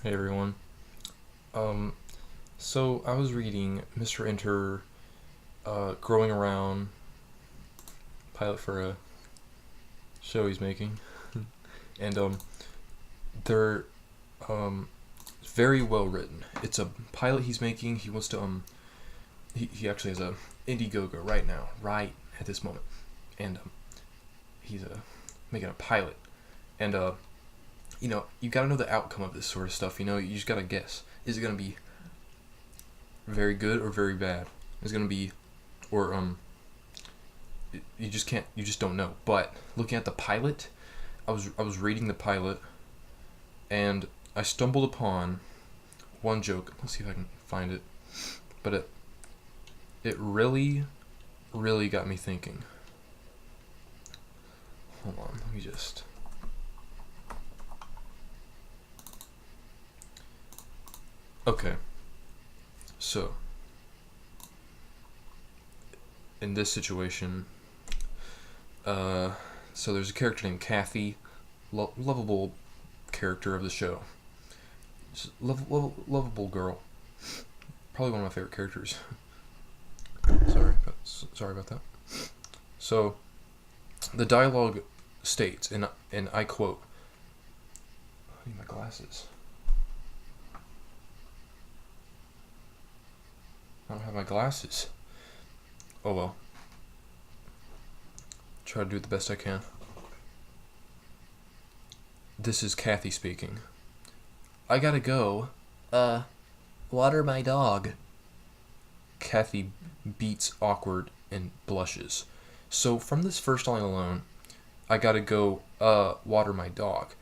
Hey everyone. Um, so I was reading Mr. Enter, growing around pilot for a show he's making, and they're very well written. It's a pilot he's making. He wants to he actually has a Indiegogo right now, right at this moment, and he's making a pilot, and you gotta know the outcome of this sort of stuff. You just gotta guess. Is it gonna be very good or very bad? Is it gonna be, or you just can't. You just don't know. But looking at the pilot, I was reading the pilot, and I stumbled upon one joke. Let's see if I can find it. But it really, really got me thinking. Hold on. Let me just. Okay. So, in this situation, so there's a character named Kathy, lovable character of the show. Just lovable girl. Probably one of my favorite characters. Sorry about that. So, the dialogue states, and I quote. I need my glasses. I don't have my glasses. Oh well. Try to do it the best I can. This is Kathy speaking. I gotta go. Water my dog. Kathy beats awkward and blushes. So from this first line alone, I gotta go, water my dog.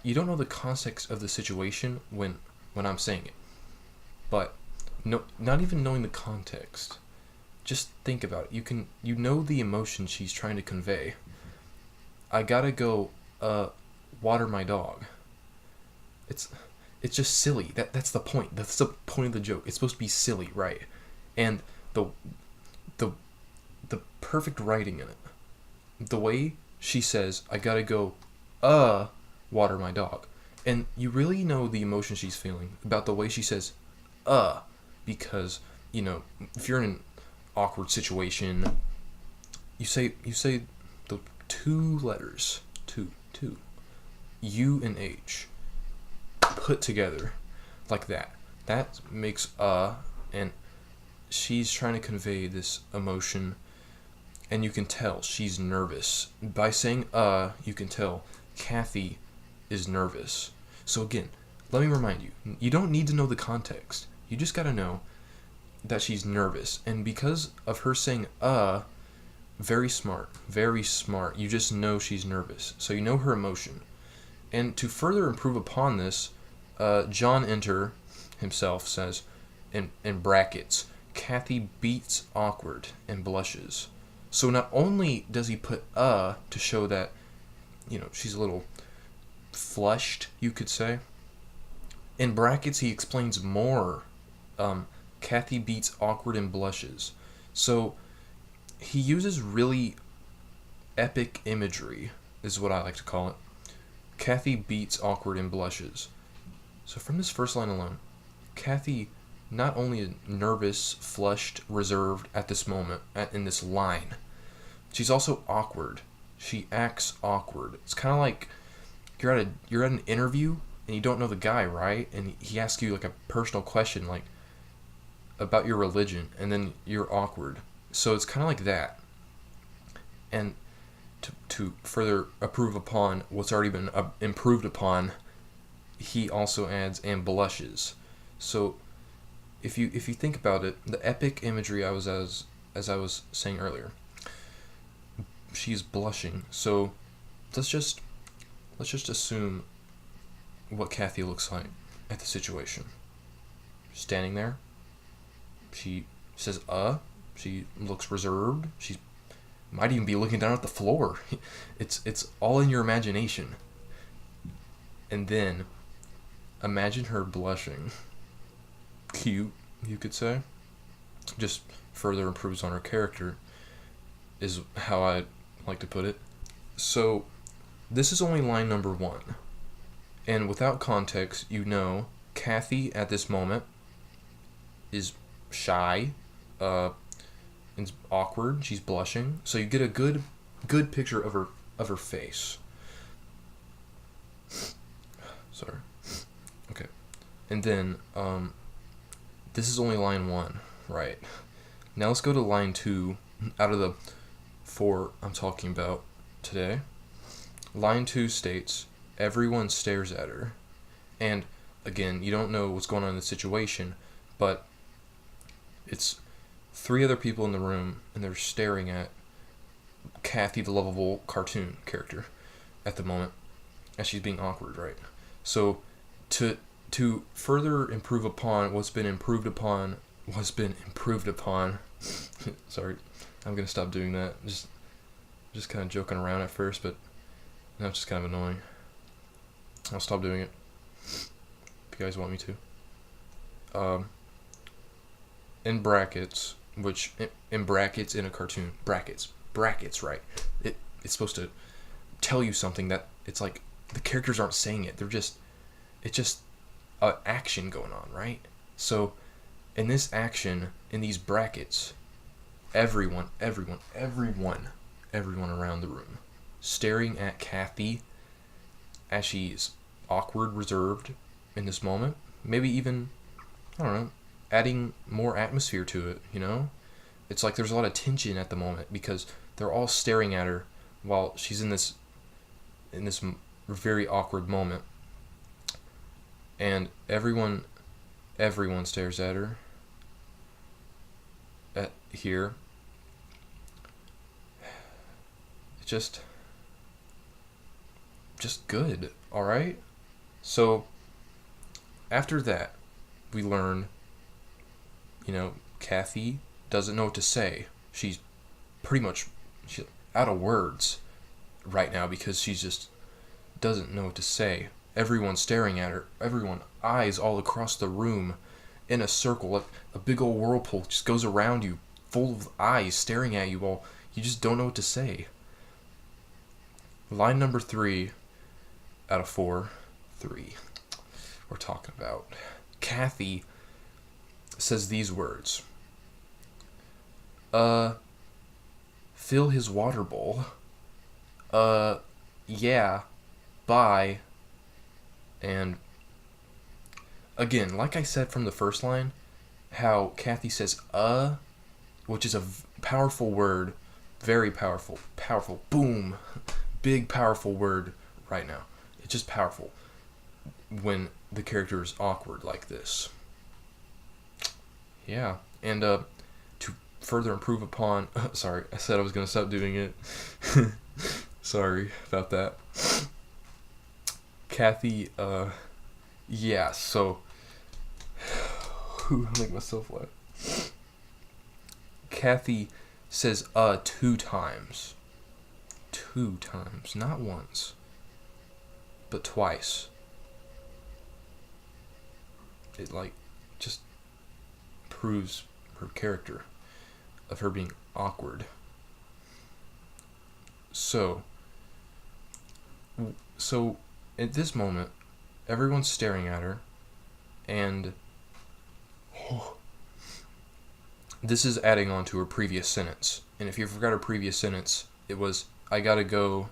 You don't know the context of the situation when I'm saying it. But no, not even knowing the context. Just think about it. You know the emotion she's trying to convey. I gotta go, water my dog. It's just silly. That's the point. That's the point of the joke. It's supposed to be silly, right? And the perfect writing in it. The way she says, I gotta go, water my dog. And you really know the emotion she's feeling about the way she says, because, if you're in an awkward situation, you say the two letters, two, U and H, put together like that. That makes and she's trying to convey this emotion, and you can tell she's nervous. By saying you can tell Kathy is nervous. So again, let me remind you, you don't need to know the context. You just gotta know that she's nervous. And because of her saying very smart, very smart, you just know she's nervous. So you know her emotion. And to further improve upon this, John Enter himself says, in brackets, Kathy beats awkward and blushes. So not only does he put to show that, she's a little flushed, you could say. In brackets, he explains more. Kathy beats awkward and blushes. So he uses really epic imagery, is what I like to call it. Kathy beats awkward and blushes. So from this first line alone, Kathy not only is nervous, flushed, reserved at this moment, in this line, she's also awkward. She acts awkward. It's kind of like you're at an interview and you don't know the guy, right? And he asks you like a personal question, like about your religion, and then you're awkward. So it's kind of like that. And to further improve upon what's already been improved upon, he also adds and blushes. So if you think about it, the epic imagery as I was saying earlier, she's blushing. So let's just assume what Kathy looks like at the situation. Standing there, she says she looks reserved. She might even be looking down at the floor. It's all in your imagination. And then imagine her blushing. Cute, you could say. Just further improves on her character, is how I like to put it. So this is only line number 1. And without context, Kathy at this moment is shy, and awkward. She's blushing, so you get a good picture of her face. Sorry. Okay, and then this is only line 1, right? Now let's go to line 2 out of the 4 I'm talking about today. Line 2 states, everyone stares at her. And again, you don't know what's going on in the situation, but it's 3 other people in the room, and they're staring at Kathy, the lovable cartoon character, at the moment, as she's being awkward, right? So, to further improve upon what's been improved upon, sorry, I'm gonna stop doing that. Just kind of joking around at first, but now it's just kind of annoying. I'll stop doing it if you guys want me to. In brackets, which in brackets in a cartoon, brackets, right? It's supposed to tell you something that it's like the characters aren't saying it. It's just action going on, right? So in this action, in these brackets, everyone around the room staring at Kathy as she's awkward, reserved in this moment. Maybe even, I don't know, adding more atmosphere to it, you know? It's like there's a lot of tension at the moment because they're all staring at her while she's in this very awkward moment. And everyone stares at her at here. It's just good, all right? So after that, we learn, Kathy doesn't know what to say. She's out of words right now because she just doesn't know what to say. Everyone's staring at her. Everyone, eyes all across the room in a circle. Like a big old whirlpool just goes around you, full of eyes staring at you while you just don't know what to say. Line number 3 out of 4, 3 we're talking about. Kathy says these words. Fill his water bowl. Yeah, bye. And again, like I said from the first line, how Kathy says which is a powerful word, very powerful, boom, big powerful word right now. It's just powerful when the character is awkward like this. Yeah, and to further improve upon, sorry, I said I was going to stop doing it. Sorry about that. Kathy, yeah, so, I'll make myself laugh. Kathy says, 2 times. 2 times, not once, but twice. It, just proves her character of her being awkward. So at this moment, everyone's staring at her, and this is adding on to her previous sentence. And if you forgot her previous sentence, it was, I gotta go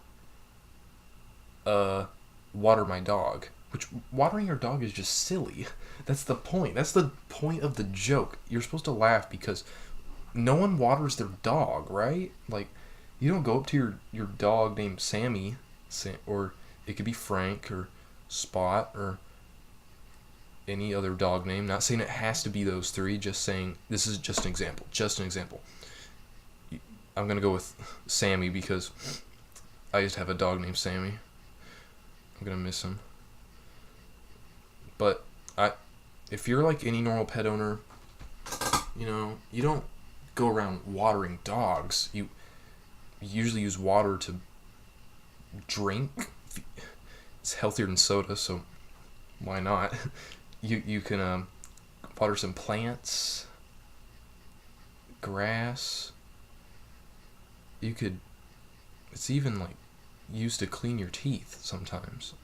water my dog. Which, watering your dog is just silly. That's the point. That's the point of the joke. You're supposed to laugh because no one waters their dog, right? Like, you don't go up to your dog named Sammy, or it could be Frank or Spot or any other dog name. Not saying it has to be those 3, just saying this is just an example. Just an example. I'm going to go with Sammy because I used to have a dog named Sammy. I'm going to miss him. But if you're like any normal pet owner, you don't go around watering dogs. You usually use water to drink. It's healthier than soda, so why not? You can water some plants, grass. It's even used to clean your teeth sometimes.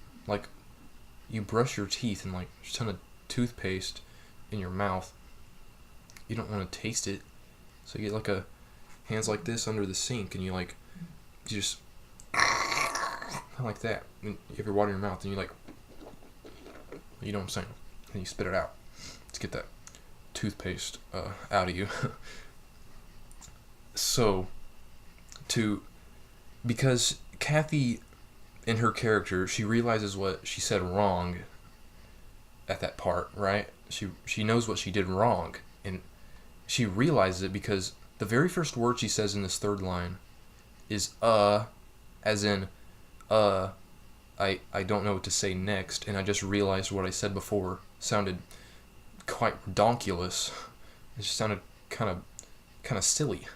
You brush your teeth and just a ton of toothpaste in your mouth, you don't want to taste it, so you get like a hands like this under the sink, and you just kind of like that. And if you're water in your mouth, and you know what I'm saying, and you spit it out to get that toothpaste out of you. So, because Kathy, in her character, she realizes what she said wrong at that part, right? She knows what she did wrong, and she realizes it because the very first word she says in this third line is as in I don't know what to say next, and I just realized what I said before sounded quite redonkulous. It just sounded kind of silly.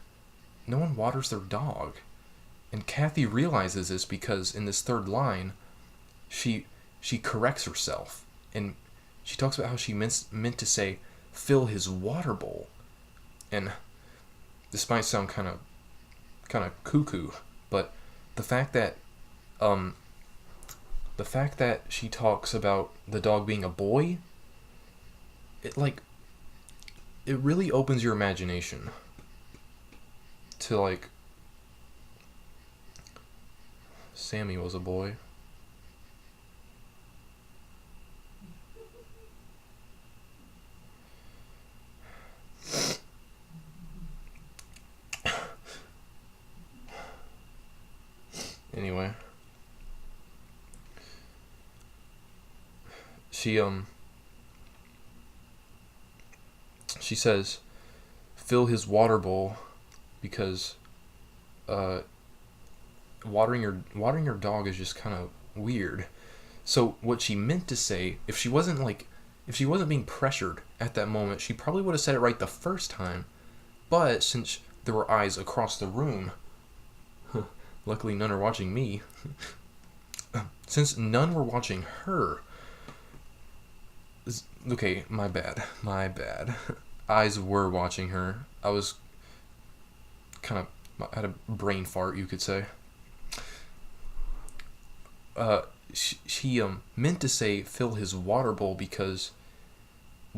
No one waters their dog. And Kathy realizes this because in this third line, she corrects herself, and she talks about how she meant to say, fill his water bowl. And this might sound kind of cuckoo, but the fact that she talks about the dog being a boy, it really opens your imagination to Sammy was a boy. Anyway, she says, fill his water bowl, because watering your dog is just kind of weird. So what she meant to say, if she wasn't being pressured at that moment, she probably would have said it right the first time. But since there were eyes across the room, luckily none are watching me. Since none were watching her, okay, my bad. Eyes were watching her. I had a brain fart, you could say. She meant to say fill his water bowl because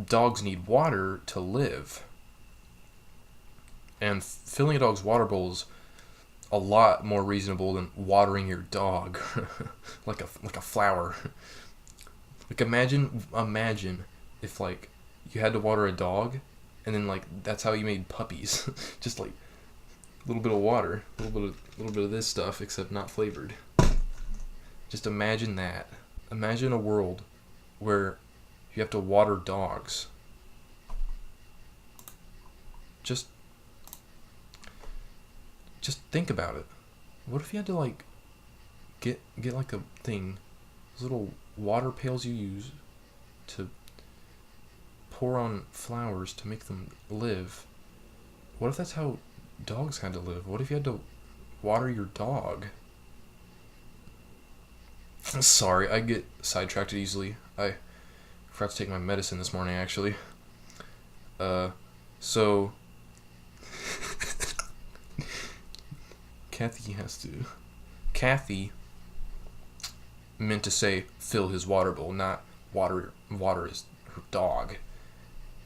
dogs need water to live. And filling a dog's water bowl is a lot more reasonable than watering your dog like a flower. Imagine if you had to water a dog, and then that's how you made puppies. Just a little bit of water, a little bit of this stuff, except not flavored. Just imagine that. Imagine a world where you have to water dogs. Just think about it. What if you had to get a thing, those little water pails you use to pour on flowers to make them live? What if that's how dogs had to live? What if you had to water your dog? Sorry, I get sidetracked easily. I forgot to take my medicine this morning, actually. So Kathy meant to say fill his water bowl, not water his her dog,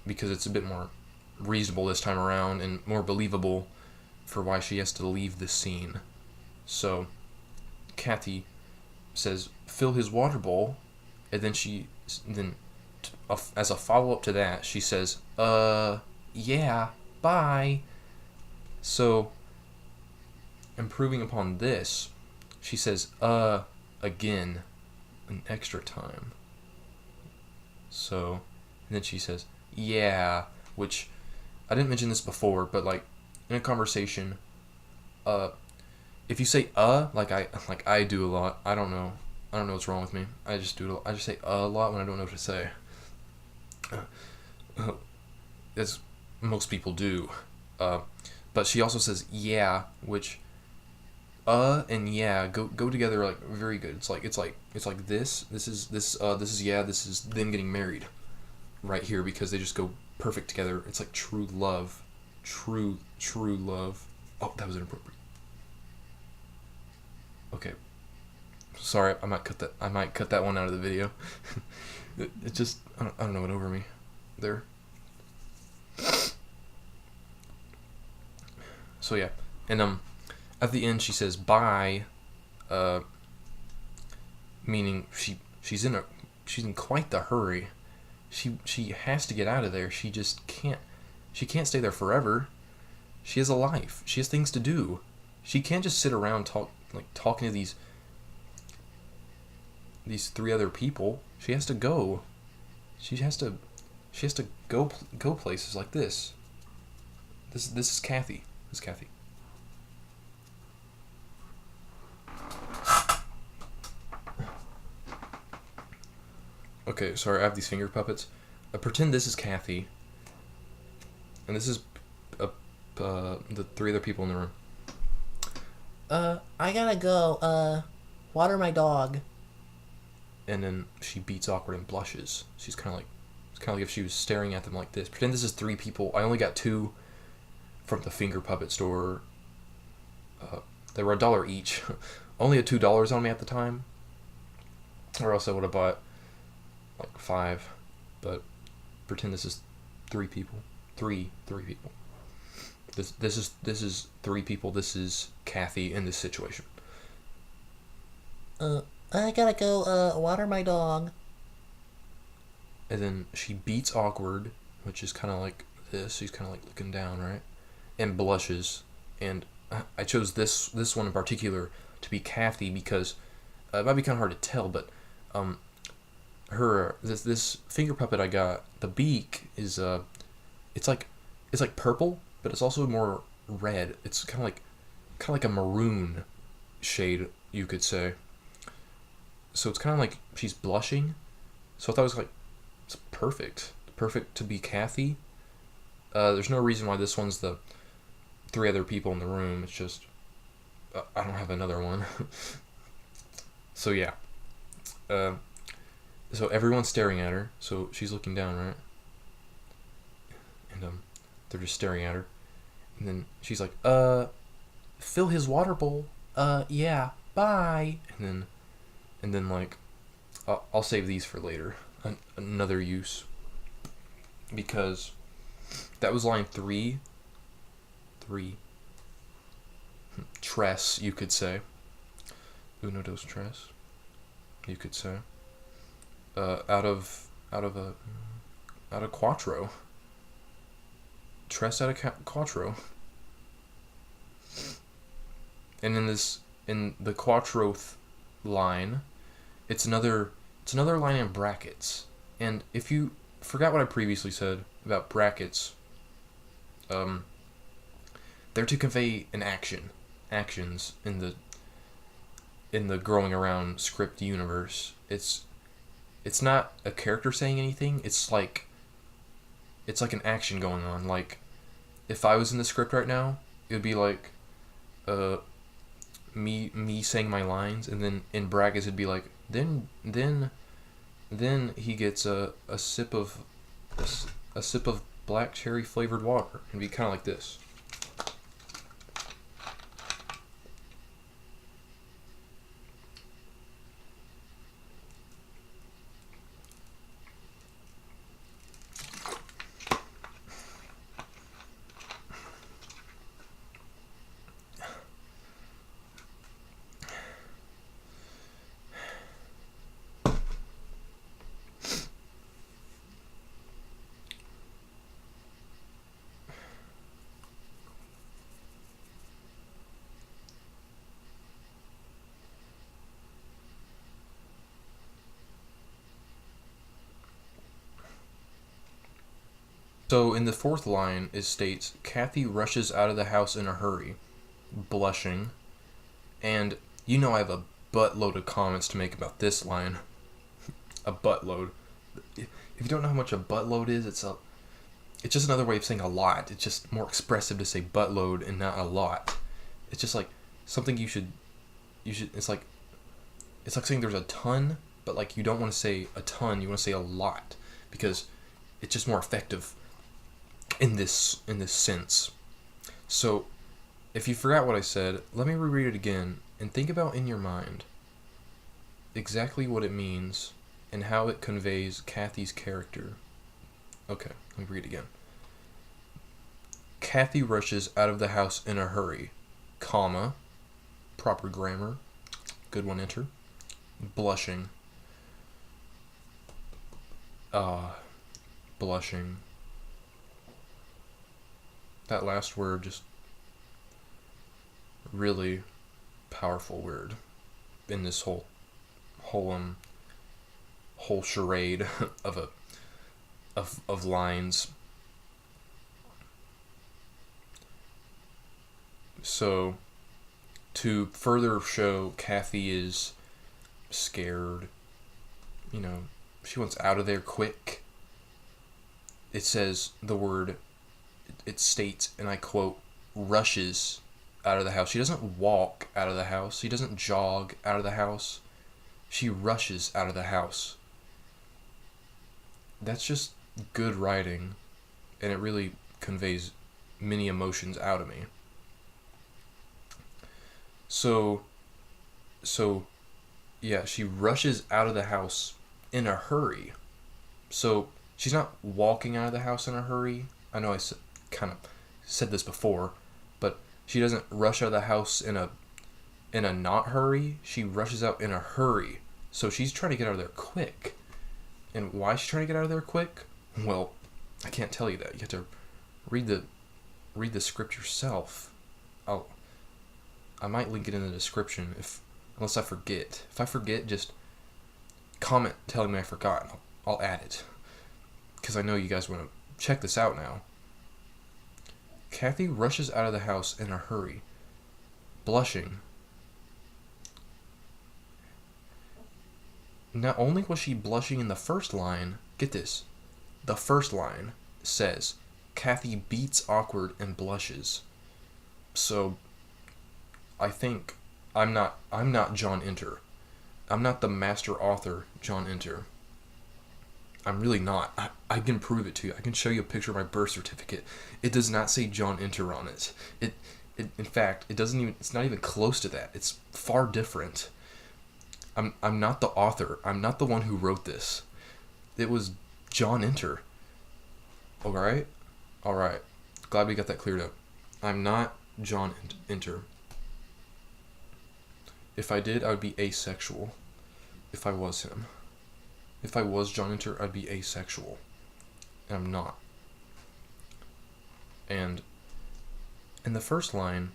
because it's a bit more reasonable this time around and more believable for why she has to leave the scene. So Kathy says fill his water bowl, and then as a follow-up to that, she says yeah, bye. So improving upon this, she says again an extra time. So, and then she says yeah, which I didn't mention this before, but in a conversation, if you say like I do a lot, I don't know what's wrong with me. I just do it. I just say a lot when I don't know what to say. As most people do. But she also says yeah, which and yeah go together very good. It's like this is yeah, this is them getting married right here, because they just go perfect together. It's like true love. True love. Oh, that was inappropriate. Okay. Sorry, I might cut that one out of the video. It just, I don't know what over me there. So yeah, and at the end she says bye, meaning she's in quite the hurry. She has to get out of there. She just can't stay there forever. She has a life. She has things to do. She can't just sit around talking to these three other people. She has to go. She has to go places like this. This is Kathy. This is Kathy. Okay, sorry, I have these finger puppets. Pretend this is Kathy. And this is the three other people in the room. I gotta go, water my dog. And then she beats awkward and blushes. It's kind of like if she was staring at them like this. Pretend this is three people. I only got two from the finger puppet store. They were $1 each. Only had $2 on me at the time. Or else I would have bought like 5. But pretend this is 3 people. Three people. This is 3 people. This is Kathy in this situation. I gotta go, water my dog. And then she beats awkward, which is kind of like this. She's kind of like looking down, right? And blushes. And I chose this one in particular to be Kathy because it might be kind of hard to tell, but this finger puppet I got, the beak is it's like purple, but it's also more red. It's kind of like a maroon shade, you could say. So it's kind of like she's blushing. So I thought it was it's perfect to be Kathy. There's no reason why this one's the 3 other people in the room. It's just I don't have another one. So yeah. So everyone's staring at her. So she's looking down, right? And they're just staring at her. And then she's like, fill his water bowl. Yeah, bye. And then like, I'll save these for later. Another use. Because that was line 3. Tres, you could say. Uno, dos, tres. You could say. Out of quattro. Tres out of quattro. And in the quattroth line, it's another line in brackets. And if you forgot what I previously said about brackets, they're to convey an actions in the growing around script universe. It's not a character saying anything. It's like an action going on. Like if I was in the script right now, it would be like me saying my lines, and then in brackets it'd be like then he gets a sip of black cherry flavored water. It'd be kind of like this. So in the 4th line, it states, Kathy rushes out of the house in a hurry, blushing. And you know I have a buttload of comments to make about this line. A buttload. If you don't know how much a buttload is, it's just another way of saying a lot. It's just more expressive to say buttload and not a lot. It's just like something you should it's like saying there's a ton, but like you don't want to say a ton, you want to say a lot, because it's just more effective in this sense. So if you forgot what I said, let me reread it again and think about in your mind exactly what it means and how it conveys Kathy's character. Okay, let me read it again. Kathy rushes out of the house in a hurry, comma, proper grammar, good one, enter, blushing, blushing. That last word, just really powerful word in this whole charade of lines. So, to further show Kathy is scared, she wants out of there quick. It says the word, it states, and I quote, rushes out of the house. She doesn't walk out of the house. She doesn't jog out of the house. She rushes out of the house. That's just good writing, and it really conveys many emotions out of me. So, yeah, she rushes out of the house in a hurry. So, she's not walking out of the house in a hurry. I know I kind of said this before, but she doesn't rush out of the house in a not hurry. She rushes out in a hurry. So she's trying to get out of there quick. And why is she trying to get out of there quick? Well, I can't tell you that. You have to read the script yourself. I might link it in the description unless I forget. If I forget, just comment telling me I forgot, and I'll add it. Because I know you guys want to check this out now. Kathy rushes out of the house in a hurry, blushing. Not only was she blushing in the first line, get this, the first line says, Kathy beats awkward and blushes. So, I think I'm not John Enter. I'm not the master author, John Enter. I'm really not. I can prove it to you. I can show you a picture of my birth certificate. It does not say John Enter on it. In fact, it's not even close to that. It's far different. I'm not the author. I'm not the one who wrote this. It was John Enter. Alright? Alright. Glad we got that cleared up. I'm not John Enter. If I did, I would be asexual. If I was him. If I was John Enter, I'd be asexual. And I'm not. And in the first line,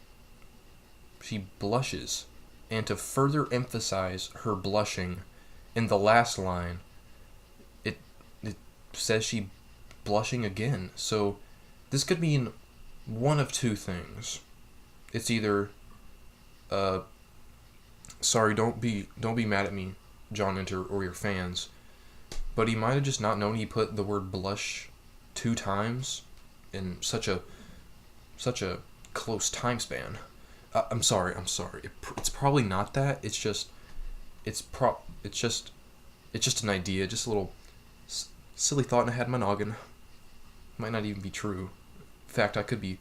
she blushes. And to further emphasize her blushing, in the last line, it says she blushing again. So this could mean one of two things. It's either, sorry, don't be mad at me, John Enter, or your fans, but he might have just not known he put the word blush 2 times in such a close time span. I'm sorry. It's probably not that. It's just an idea, just a little silly thought I had in my noggin. Might not even be true. In fact, I could be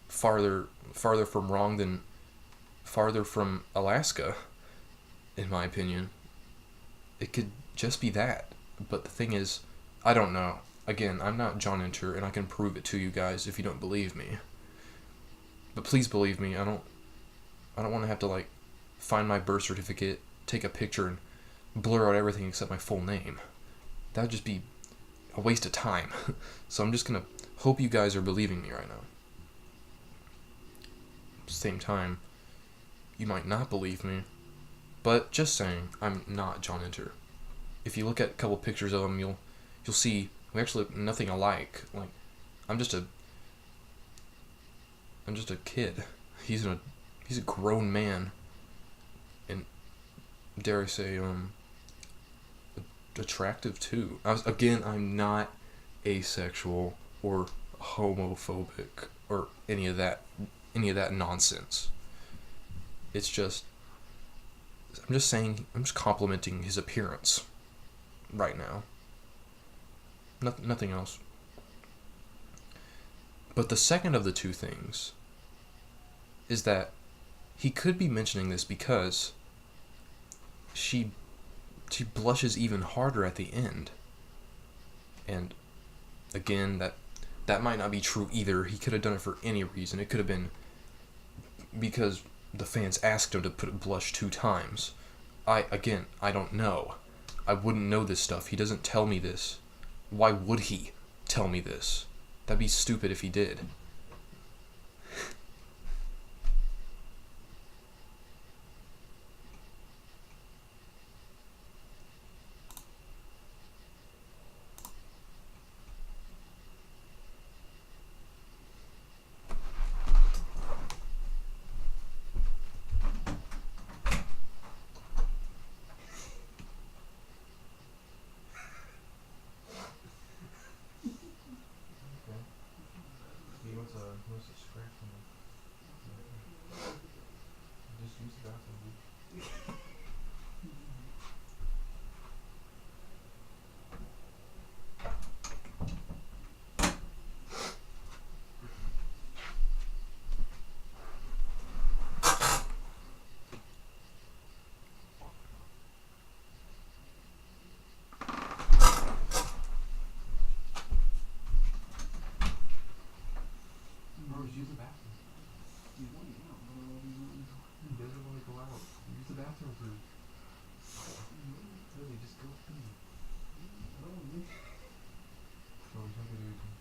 farther from wrong than farther from Alaska, in my opinion. It could just be that. But the thing is, I don't know. Again, I'm not John Enter, and I can prove it to you guys if you don't believe me. But please believe me. I don't want to have to find my birth certificate, take a picture, and blur out everything except my full name. That would just be a waste of time. So I'm just gonna hope you guys are believing me right now. At the same time, you might not believe me, but just saying, I'm not John Enter. If you look at a couple pictures of him, you'll see we actually look nothing alike. I'm just a kid. He's a grown man, and dare I say, attractive too. I'm not asexual or homophobic or any of that nonsense. It's just, I'm just saying, I'm just complimenting his appearance right now. Nothing else. But the second of the two things is that he could be mentioning this because she she blushes even harder at the end. And again, that might not be true either. He could have done it for any reason. It could have been because the fans asked him to put blush 2 times. I don't know. I wouldn't know this stuff. He doesn't tell me this. Why would he tell me this? That'd be stupid if he did. He wants a scratch from him. Just use the bathroom. Use the bathroom. He doesn't want to go out. Use the bathroom, please. Really, just go pee. Oh, he's not gonna do anything.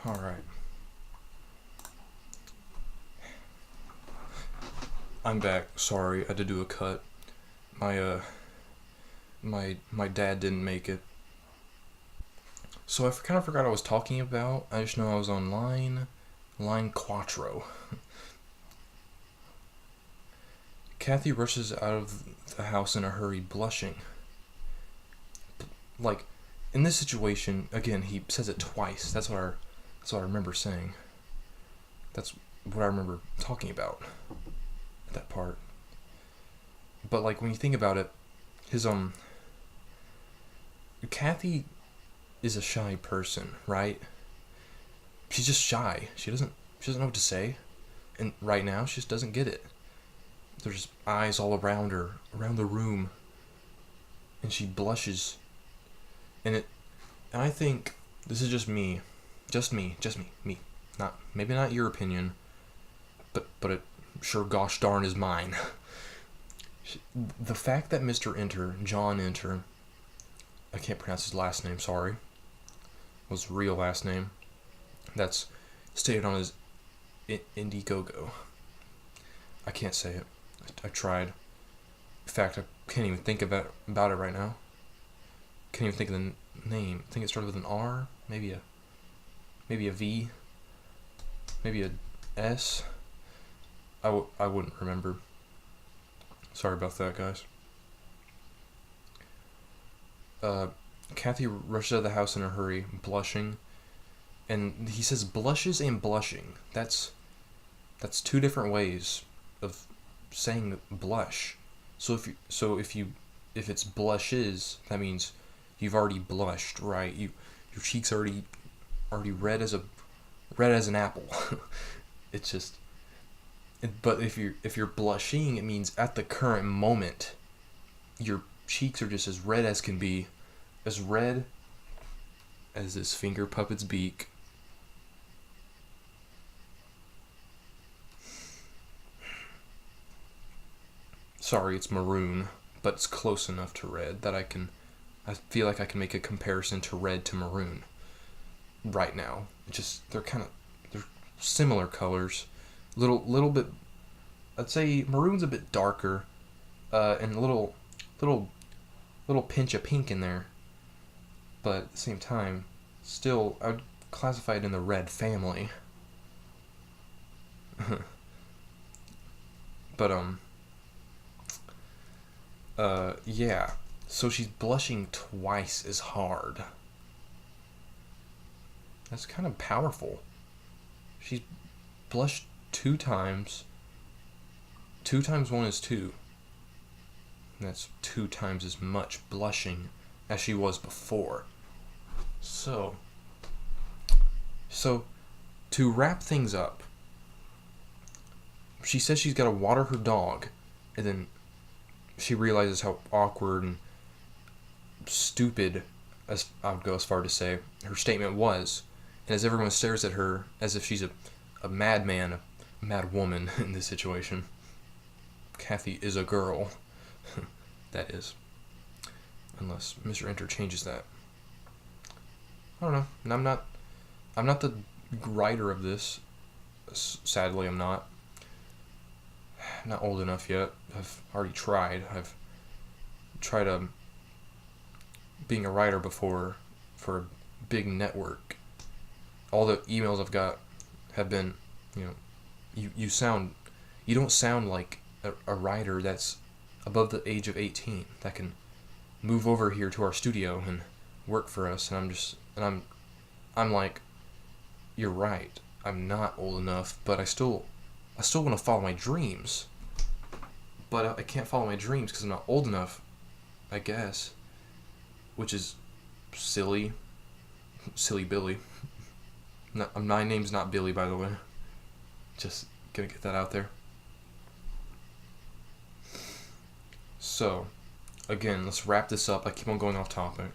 All right. I'm back. Sorry, I had to do a cut. My dad didn't make it. So I kind of forgot what I was talking about. I just know I was on line quattro. Kathy rushes out of the house in a hurry, blushing. Like, in this situation, again, he says it twice. That's what I remember saying. That's what I remember talking about. That part. But like when you think about it, his Kathy is a shy person, right? She's just shy. She doesn't know what to say. And right now she just doesn't get it. There's eyes all around her, around the room. And she blushes. And I think this is just me. Just me. Maybe not your opinion, but it sure gosh darn is mine. The fact that Mr. Enter, John Enter, I can't pronounce his last name, sorry, was his real last name, that's stated on his Indiegogo. I can't say it. I tried. In fact, I can't even think about it right now. Can't even think of the name. I think it started with an R, maybe a V, maybe a S. I wouldn't remember. Sorry about that, guys. Kathy rushes out of the house in a hurry, blushing, And he says blushes and blushing. That's two different ways of saying blush. So if it's blushes, that means you've already blushed, right? Your cheeks already red as an apple. It's just, but if you're blushing, it means at the current moment, your cheeks are just as red as can be, as red as this finger puppet's beak. Sorry, it's maroon, but it's close enough to red that I feel like I can make a comparison to red to maroon right now. They're similar colors. Little bit, I'd say maroon's a bit darker, and a little pinch of pink in there. But at the same time, still, I would classify it in the red family. But, yeah. So she's blushing twice as hard. That's kind of powerful. She's blushed 2 times. 2 times 1 is 2. And that's 2 times as much blushing as she was before. So to wrap things up, she says she's got to water her dog, and then she realizes how awkward and stupid, as I would go as far to say, her statement was. And as everyone stares at her as if she's a madman, a mad woman in this situation. Kathy is a girl. That is. Unless Mr. Enter changes that. I don't know. And I'm not the writer of this. Sadly, I'm not. I'm not old enough yet. I've already tried. I've tried being a writer before for a big network. All the emails I've got have been, you don't sound like a writer that's above the age of 18 that can move over here to our studio and work for us. And I'm like, you're right. I'm not old enough, but I still want to follow my dreams. But I can't follow my dreams because I'm not old enough, I guess. Which is silly. Silly Billy. My name's not Billy, by the way. Just gonna get that out there. So, again, let's wrap this up. I keep on going off topic.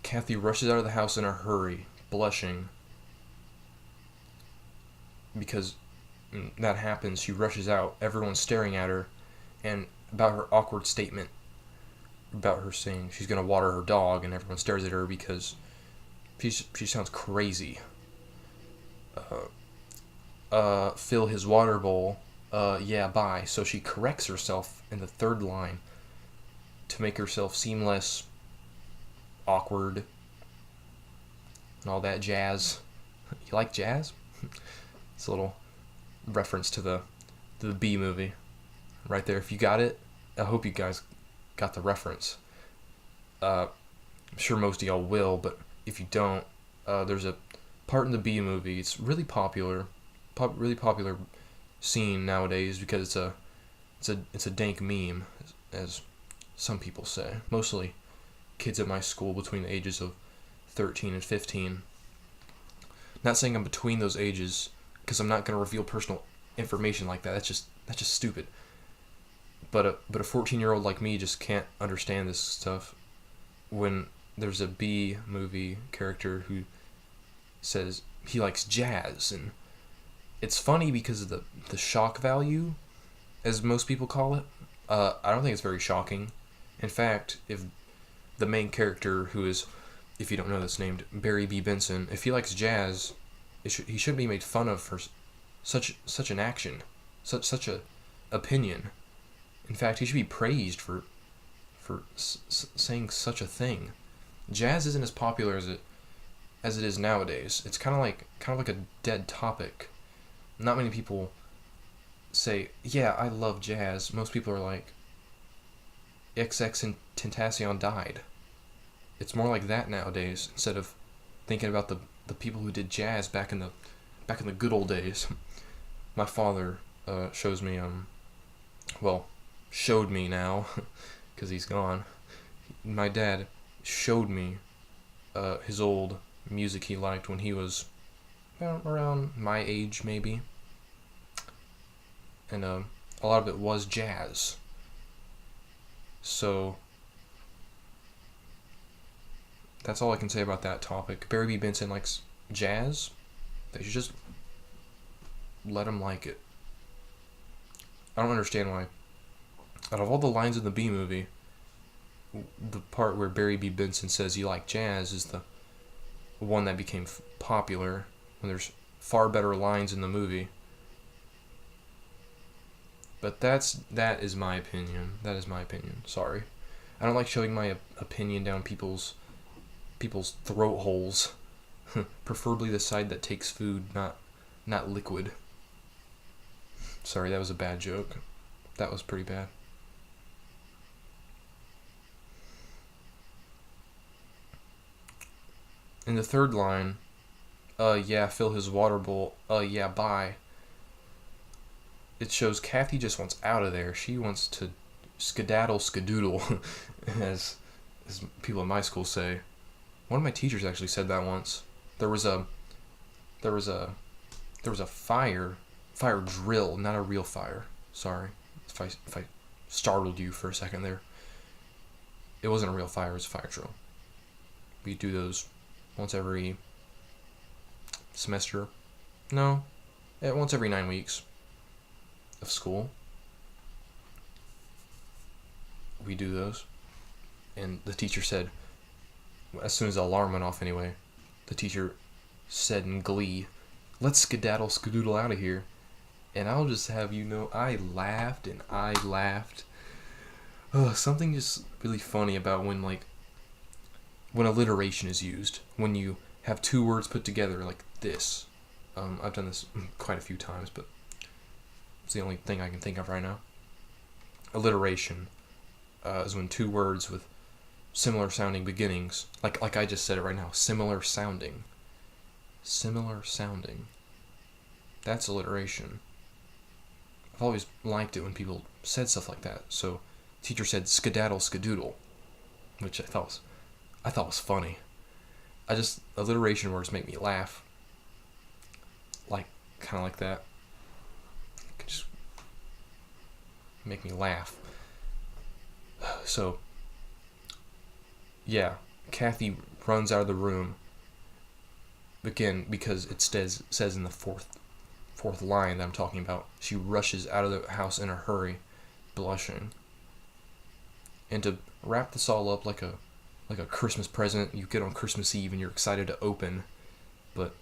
Kathy rushes out of the house in a hurry, blushing. Because that happens, she rushes out, everyone's staring at her, and about her awkward statement about her saying she's going to water her dog, and everyone stares at her because she sounds crazy. Fill his water bowl. Yeah, bye. So she corrects herself in the 3rd line to make herself seem less awkward and all that jazz. You like jazz? It's a little reference to the Bee movie right there. If you got it, I hope you guys got the reference. I'm sure most of y'all will, but if you don't, there's a part in the Bee movie. It's really popular scene nowadays because it's a dank meme, as some people say. Mostly kids at my school between the ages of 13 and 15. Not saying I'm between those ages, because I'm not going to reveal personal information like that. That's just stupid. But a 14-year-old like me just can't understand this stuff when there's a Bee movie character who says he likes jazz, and it's funny because of the shock value, as most people call it. I don't think it's very shocking. In fact, if the main character, who is, if you don't know this, named Barry B. Benson, if he likes jazz, he shouldn't be made fun of for such an action, such a opinion. In fact, he should be praised for saying such a thing. Jazz isn't as popular as it is nowadays. It's kind of like a dead topic. Not many people say, "Yeah, I love jazz." Most people are like, XX and Tentacion died. It's more like that nowadays, instead of thinking about the people who did jazz back in the good old days. My father shows me showed me now because he's gone. My dad showed me his old music he liked when he was around my age, maybe. And a lot of it was jazz. So that's all I can say about that topic. Barry B. Benson likes jazz. They should just let him like it. I don't understand why. Out of all the lines in the B movie, the part where Barry B. Benson says you like jazz is the one that became popular, when there's far better lines in the movie. But that is my opinion. That is my opinion. Sorry. I don't like shoving my opinion down people's throat holes. Preferably the side that takes food, not liquid. Sorry, that was a bad joke. That was pretty bad. In the third line, yeah, fill his water bowl. Yeah, bye. It shows Kathy just wants out of there. She wants to skedaddle skadoodle, as people in my school say. One of my teachers actually said that once. There was a fire drill, not a real fire. Sorry if I startled you for a second there. It wasn't a real fire, it was a fire drill. We do those once every semester. No, once every 9 weeks of school. We do those. And the teacher said, as soon as the alarm went off anyway, the teacher said in glee, "Let's skedaddle skadoodle out of here." And I'll just have you know, I laughed and I laughed. Something just really funny about when alliteration is used. When you have two words put together like this. I've done this quite a few times, but it's the only thing I can think of right now. Alliteration is when two words with similar sounding beginnings, like I just said it right now, similar sounding. That's alliteration. I've always liked it when people said stuff like that. So, teacher said skedaddle skadoodle, which I thought was funny. Alliteration words make me laugh. Kind of like that. It could just make me laugh. So, yeah, Kathy runs out of the room. Again, because it says in the fourth line that I'm talking about, she rushes out of the house in a hurry, blushing. And to wrap this all up like a Christmas present you get on Christmas Eve and you're excited to open, but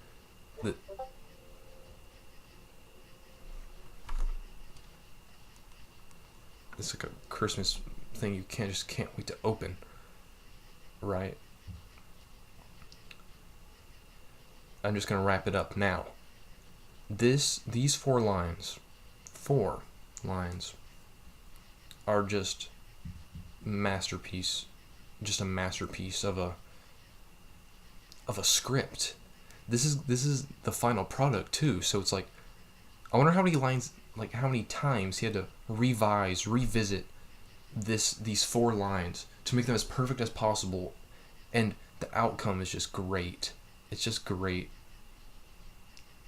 it's like a Christmas thing you can't wait to open, right? I'm just gonna wrap it up now. These four lines are just masterpiece, just a masterpiece of a script. This is the final product too. So it's like, I wonder how many lines, how many times he had to revisit these four lines to make them as perfect as possible, and the outcome is just great. It's just great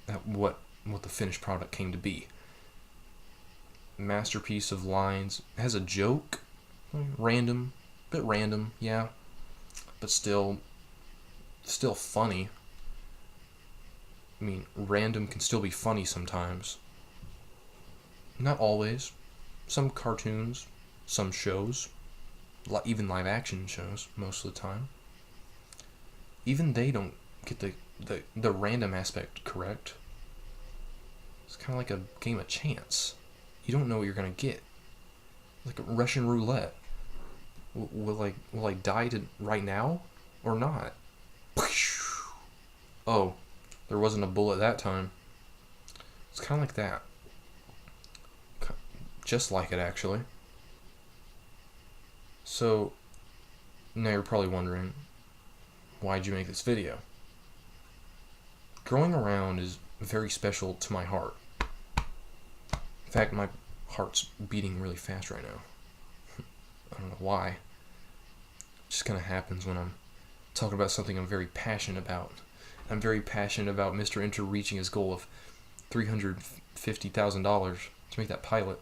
at what the finished product came to be. Masterpiece of lines. It has a joke, random, yeah, but still funny. I mean, random can still be funny sometimes. Not always. Some cartoons, some shows, even live action shows, most of the time, even they don't get the random aspect correct. It's kind of like a game of chance. You don't know what you're gonna get. Like a Russian roulette. Will I die right now or not? Oh, there wasn't a bullet that time. It's kind of like that. Just like it, actually. So, now you're probably wondering, why'd you make this video? growing around is very special to my heart. In fact, my heart's beating really fast right now. I don't know why. It just kind of happens when I'm talking about something I'm very passionate about. I'm very passionate about Mr. Enter reaching his goal of $350,000 to make that pilot.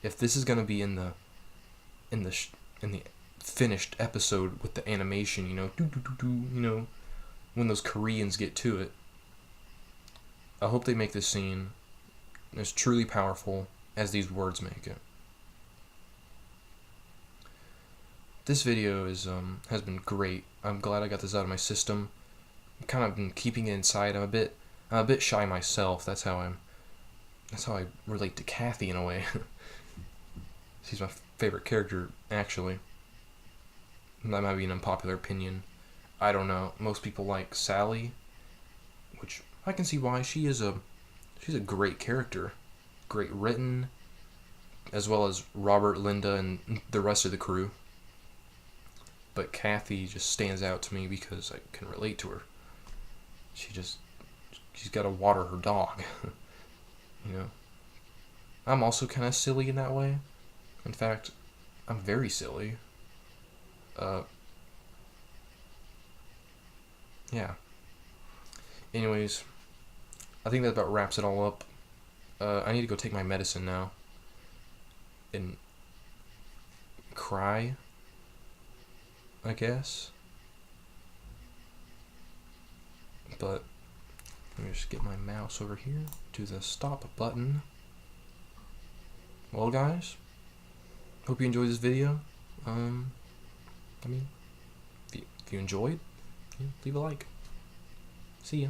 If this is gonna be in the finished episode with the animation, you know, when those Koreans get to it, I hope they make this scene as truly powerful as these words make it. This video is has been great. I'm glad I got this out of my system. I've kind of been keeping it inside. I'm a bit shy myself. That's how I relate to Kathy in a way. She's my favorite character, actually. That might be an unpopular opinion. I don't know. Most people like Sally, which I can see why. She's a great character, great written, as well as Robert, Linda, and the rest of the crew. But Kathy just stands out to me because I can relate to her. She's got to water her dog. You know. I'm also kind of silly in that way. In fact, I'm very silly. Yeah. Anyways, I think that about wraps it all up. I need to go take my medicine now. And cry, I guess. But let me just get my mouse over here to the stop button. Well, guys, hope you enjoyed this video. I mean, if you enjoyed, leave a like. See ya.